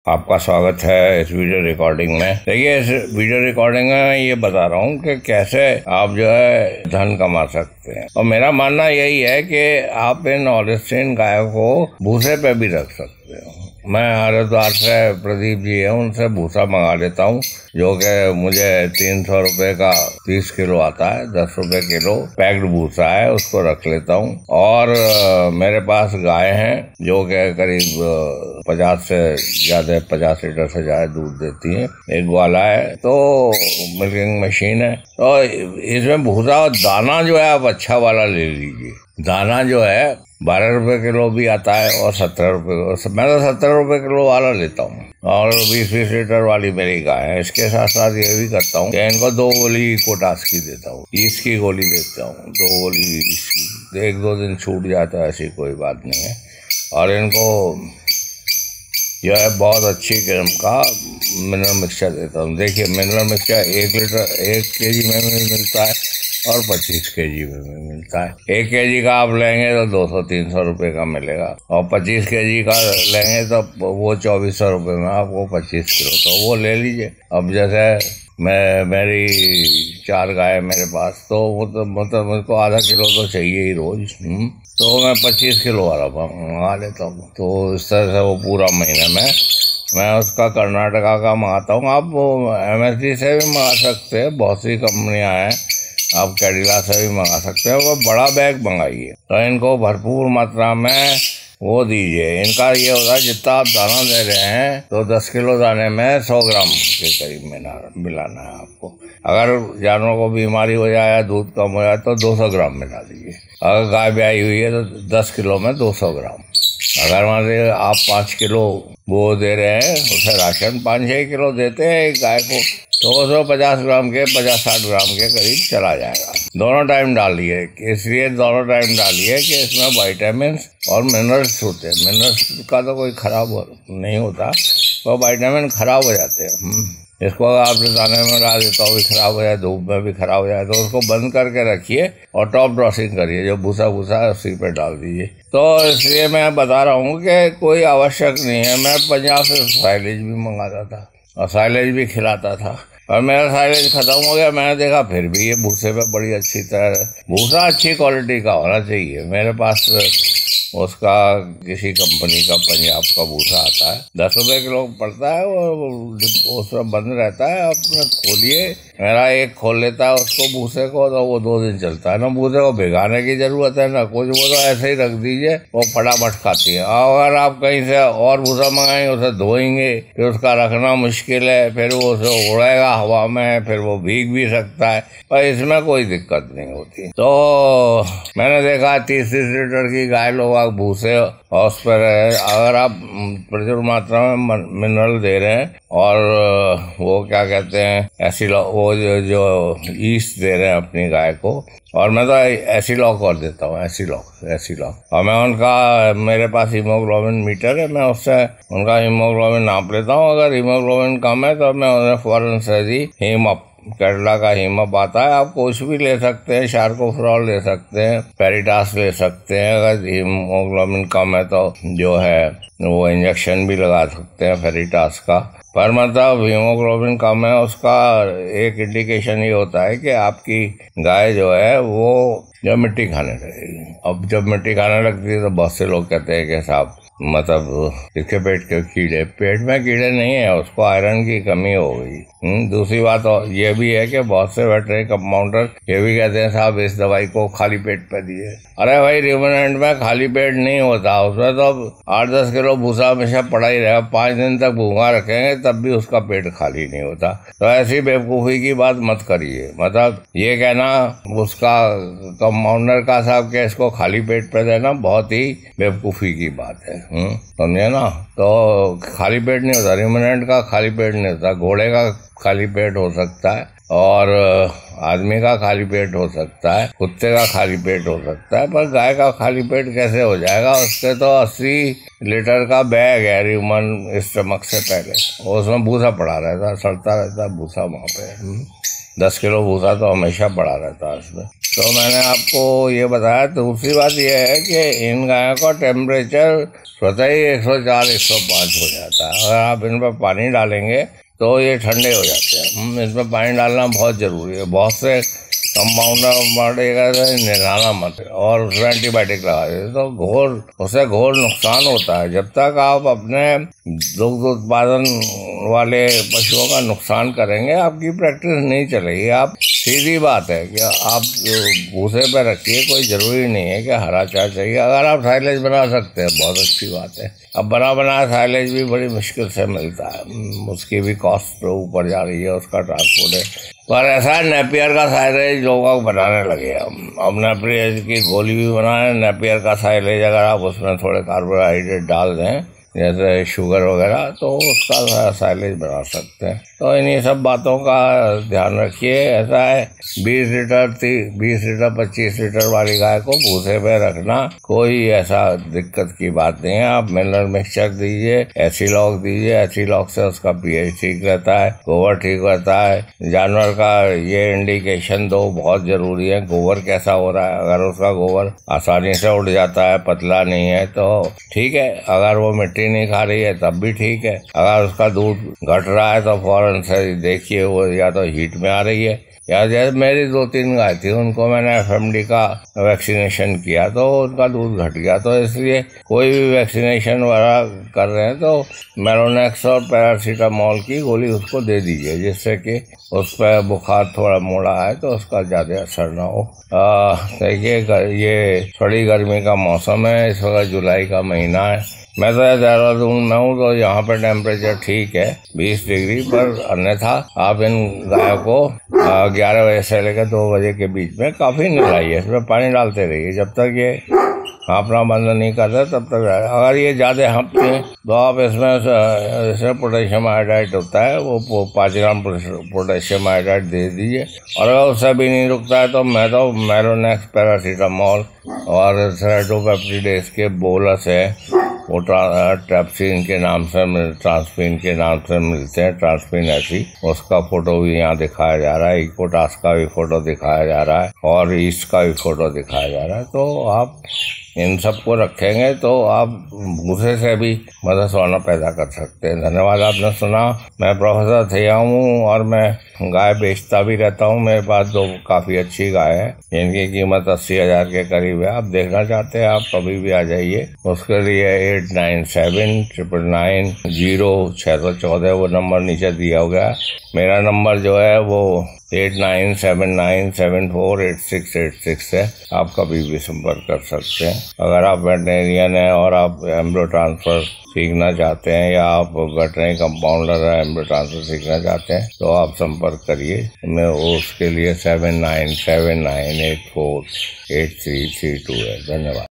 आपका स्वागत है इस वीडियो रिकॉर्डिंग में। देखिए, इस वीडियो रिकॉर्डिंग में मैं ये बता रहा हूँ कि कैसे आप जो है धन कमा सकते हैं। और मेरा मानना यही है कि आप इन हॉलिस्टीन गायों को भूसे पे भी रख सकते हो। मैं हरिद्वार से प्रदीप जी है, उनसे भूसा मंगा लेता हूँ, जो कि मुझे 300 रुपये का 30 किलो आता है। 10 रुपये किलो पैक्ड भूसा है, उसको रख लेता हूँ। और मेरे पास गाय हैं जो कि करीब 50 से ज्यादा 50 लीटर से ज्यादा दूध देती हैं। एक ग्वाला है, तो मिल्किंग मशीन है। तो इसमें भूसा दाना जो है आप अच्छा वाला ले लीजिए। दाना जो है 12 रुपए किलो भी आता है और 17 रुपए। मैं तो 17 रुपए किलो वाला लेता हूँ और 20-20 लीटर वाली मेरी गाय है। इसके साथ साथ ये भी करता हूँ कि इनको 2 गोली पोटास की देता हूँ, ईस्ट की गोली देता हूँ, 2 गोली ईस्ट की। 1-2 दिन छूट जाता है, ऐसी कोई बात नहीं है। और इनको जो है बहुत अच्छी किस्म का मिनरल मिक्सचर देता हूँ। देखिए, मिनरल मिक्सचर 1 केजी में भी मिलता है और 25 केजी में भी मिलता है। 1 केजी का आप लेंगे तो 200-300 रुपये का मिलेगा, और 25 केजी का लेंगे तो वो 2400 रुपये में आपको 25 किलो, तो वो ले लीजिए। अब जैसे मेरी 4 गाय मेरे पास, तो वो तो मतलब मुझको आधा किलो तो चाहिए ही रोज। तो मैं 25 किलो वाला मंगा लेता हूँ। तो इस तरह से वो पूरा महीने में मैं उसका कर्नाटका का मंगाता हूँ। आप वो MSD से भी मंगा सकते हैं, बहुत सी कंपनियां हैं। आप कैडिला से भी मंगा सकते हैं। वो बड़ा बैग मंगाइए, तो इनको भरपूर मात्रा में वो दीजिए। इनका ये होता है, जितना आप दाना दे रहे हैं तो 10 किलो दाने में 100 ग्राम के करीब मिलाना है आपको। अगर जानवरों को बीमारी हो जाए या दूध कम हो जाए तो 200 ग्राम मिला दीजिए। अगर गाय ब्याई हुई है तो 10 किलो में 200 ग्राम। अगर मान लीजिए आप 5 किलो वो दे रहे हैं, उसे राशन 5-6 किलो देते हैं एक गाय को, तो 150 ग्राम के 50-60 ग्राम के करीब चला जाएगा। दोनों टाइम डालिए, इसलिए दोनों टाइम डालिए कि इसमें विटामिन और मिनरल्स होते हैं। मिनरल्स का तो कोई खराब नहीं होता, तो विटामिन खराब हो जाते हैं। इसको अगर आप दाने में डाल देता हो भी खराब हो जाए, धूप में भी खराब हो जाए, तो उसको बंद करके रखिए और टॉप ड्रॉसिंग करिए। जो भूसा है उसी पे डाल दीजिए। तो इसलिए मैं बता रहा हूँ कि कोई आवश्यक नहीं है। मैं पंजाब से साइलेज भी मंगाता था और साइलेज भी खिलाता था, और मेरा साइलेज खत्म हो गया। मैंने देखा फिर भी ये भूसे पे बड़ी अच्छी तरह, भूसा अच्छी क्वालिटी का होना चाहिए। मेरे पास उसका किसी कंपनी का पंजाब का भूसा आता है, 10 रुपये किलो पड़ता है, वो उसमें बंद रहता है। अपने खोलिए, मेरा एक खोल लेता है उसको भूसे को, तो वो 2 दिन चलता है। ना भूसे को भिगाने की जरूरत है ना कुछ, वो तो ऐसे ही रख दीजिए, वो फटाफट खाती है। अगर आप कहीं से और भूसा मंगाएंगे, उसे धोएंगे, फिर उसका रखना मुश्किल है, फिर वो उसे उड़ेगा हवा में, फिर वो भीग भी सकता है। पर इसमें कोई दिक्कत नहीं होती। तो मैंने देखा 30-30 लीटर की गाय लोग भूसे और उस पर अगर आप प्रचुर मात्रा में मिनरल दे रहे हैं और वो क्या कहते हैं वो जो ईस्ट दे रहे हैं अपनी गाय को, और मैं तो एसिलॉक और देता हूँ, एसिलॉक। और मैं उनका, मेरे पास हीमोग्लोबिन मीटर है, मैं उससे उनका हीमोग्लोबिन नाप लेता हूँ। अगर हीमोग्लोबिन कम है तो मैं उन्हें फौरन से ही हीमअप, कैडला का हीमअप आता है, आप कुछ भी ले सकते हैं, शार्कोफ्रॉल ले सकते हैं, पेरिटास ले सकते हैं। अगर हीमोग्लोबिन कम है तो जो है वो इंजेक्शन भी लगा सकते हैं पेरिटास का। पर मतलब हीमोग्लोबिन कम है, उसका एक इंडिकेशन ये होता है कि आपकी गाय जो है वो जब मिट्टी खाने लगेगी। अब जब मिट्टी खाने लगती है तो बहुत से लोग कहते हैं कि साहब मतलब इसके पेट में कीड़े नहीं है, उसको आयरन की कमी हो गई। दूसरी बात ये भी है कि बहुत से वेटरनरी कंपाउंडर ये भी कहते हैं साहब इस दवाई को खाली पेट पे दिए। अरे भाई, रिमोनेंट में खाली पेट नहीं होता, उसमें तो 8-10 किलो भूसा हमेशा पड़ा ही रहेगा। 5 दिन तक भूखा रखेंगे तब भी उसका पेट खाली नहीं होता। तो ऐसी बेवकूफ़ी की बात मत करिए। मतलब ये कहना उसका कंपाउंडर का साहब के इसको खाली पेट पे देना बहुत ही बेवकूफ़ी की बात है। समझे ना? तो खाली पेट नहीं होता, रिमोनेंट का खाली पेट नहीं होता, घोड़े का खाली पेट हो सकता है, और आदमी का खाली पेट हो सकता है, कुत्ते का खाली पेट हो सकता है, पर गाय का खाली पेट कैसे हो जाएगा? उसके तो 80 लीटर का बैग है ह्यूमन स्टमक से पहले, उसमें भूसा पड़ा रहता, सड़ता रहता भूसा वहाँ पे। 10 किलो भूसा तो हमेशा पड़ा रहता है उसमें। तो मैंने आपको ये बताया। दूसरी बात ये है कि इन गायों का टेम्परेचर स्वतः ही 104-105 हो जाता है। अगर आप इन पर पानी डालेंगे तो ये ठंडे हो जाते हैं। इसमें पानी डालना बहुत ज़रूरी है। बहुत से कंपाउंडर निराना मत, और उसमें एंटीबायोटिक लगा देते तो उससे घोर नुकसान होता है। जब तक आप अपने दुग्ध उत्पादन वाले पशुओं का नुकसान करेंगे, आपकी प्रैक्टिस नहीं चलेगी। आप सीधी बात है कि आप भूसे पे रखिए, कोई ज़रूरी नहीं है कि हरा चारा चाहिए। अगर आप साइलेज बना सकते हैं बहुत अच्छी बात है। अब बना बनाया साइलेज भी बड़ी मुश्किल से मिलता है, उसकी भी कॉस्ट ऊपर जा रही है, उसका ट्रांसपोर्ट है। पर ऐसा है, नेपियर का साइलेज लोग बनाने लगे हम। अब नेपियर की गोली भी बनाए, नेपियर का साइलेज अगर आप उसमें थोड़े कार्बोहाइड्रेट डाल दें जैसे शुगर वगैरह, तो उसका साइलेज बना सकते हैं। तो इन्हीं सब बातों का ध्यान रखिए। ऐसा है 20 लीटर 25 लीटर वाली गाय को भूसे पे रखना कोई ऐसा दिक्कत की बात नहीं है। आप मिनरल मिक्सचर दीजिए, एसिलॉक दीजिए, एसिलॉक से उसका पीएच ठीक रहता है, गोबर ठीक रहता है। जानवर का ये इंडिकेशन दो बहुत जरूरी है, गोबर कैसा हो रहा है। अगर उसका गोबर आसानी से उड़ जाता है, पतला नहीं है तो ठीक है। अगर वो मिट्टी नहीं खा रही है तब भी ठीक है। अगर उसका दूध घट रहा है तो फौरन से देखिए वो या तो हीट में आ रही है, या जैसे मेरी 2-3 गाय थी, उनको मैंने एफएमडी का वैक्सीनेशन किया तो उनका दूध घट गया। तो इसलिए कोई भी वैक्सीनेशन वगैरह कर रहे हैं तो मेरोनेक्स और पैरासीटामोल की गोली उसको दे दीजिए, जिससे कि उस पर बुखार थोड़ा मोड़ा है तो उसका ज़्यादा असर ना हो। देखिए ये थोड़ी गर्मी का मौसम है, इस वक्त जुलाई का महीना है। मैं तो देहरादून में हूँ तो यहाँ पर टेम्परेचर ठीक है 20 डिग्री, पर अन्यथा आप इन गायों को 11 बजे से लेकर 2 बजे के बीच में काफ़ी नहलाइए, इसमें पानी डालते रहिए जब तक ये हाँफना बंद नहीं करते तब तक। अगर ये ज़्यादा हाँफते हैं तो आप इसमें पोटेशियम आयोडाइड होता है, वो 5 ग्राम पोटेशियम आयोडाइड दे दीजिए। और अगर उससे भी नहीं रुकता है तो मैं तो मेरोनेक्स, पैरासीटामोल और सेरोडोपेप्टिडेस के बोलस है, वो ट्रैप्सिन के नाम से ट्रांसफिन के नाम से मिलते हैं, ट्रांसफिन ऐसी, उसका फोटो भी यहाँ दिखाया जा रहा है। इकोटास का भी फोटो दिखाया जा रहा है और ईस्ट का भी फोटो दिखाया जा रहा है। तो आप इन सबको रखेंगे तो आप भूसे से भी मदद सोना पैदा कर सकते हैं। धन्यवाद, आपने सुना। मैं प्रोफेसर थिया हूँ और मैं गाय बेचता भी रहता हूँ। मेरे पास 2 काफ़ी अच्छी गाय है जिनकी कीमत 80,000 के करीब है। आप देखना चाहते हैं आप कभी भी आ जाइए। उसके लिए 8979990614 वो नंबर नीचे दिया हुआ है। मेरा नंबर जो है वो 8979748686 है। आप कभी भी संपर्क कर सकते हैं। अगर आप वेटनेरियन हैं और आप एम्ब्रो ट्रांसफर सीखना चाहते हैं या आप वेटनरी कंपाउंडर है एम्ब्रो ट्रांसफर सीखना चाहते हैं तो आप संपर्क करिए। मैं उसके लिए 7979848332 है। धन्यवाद।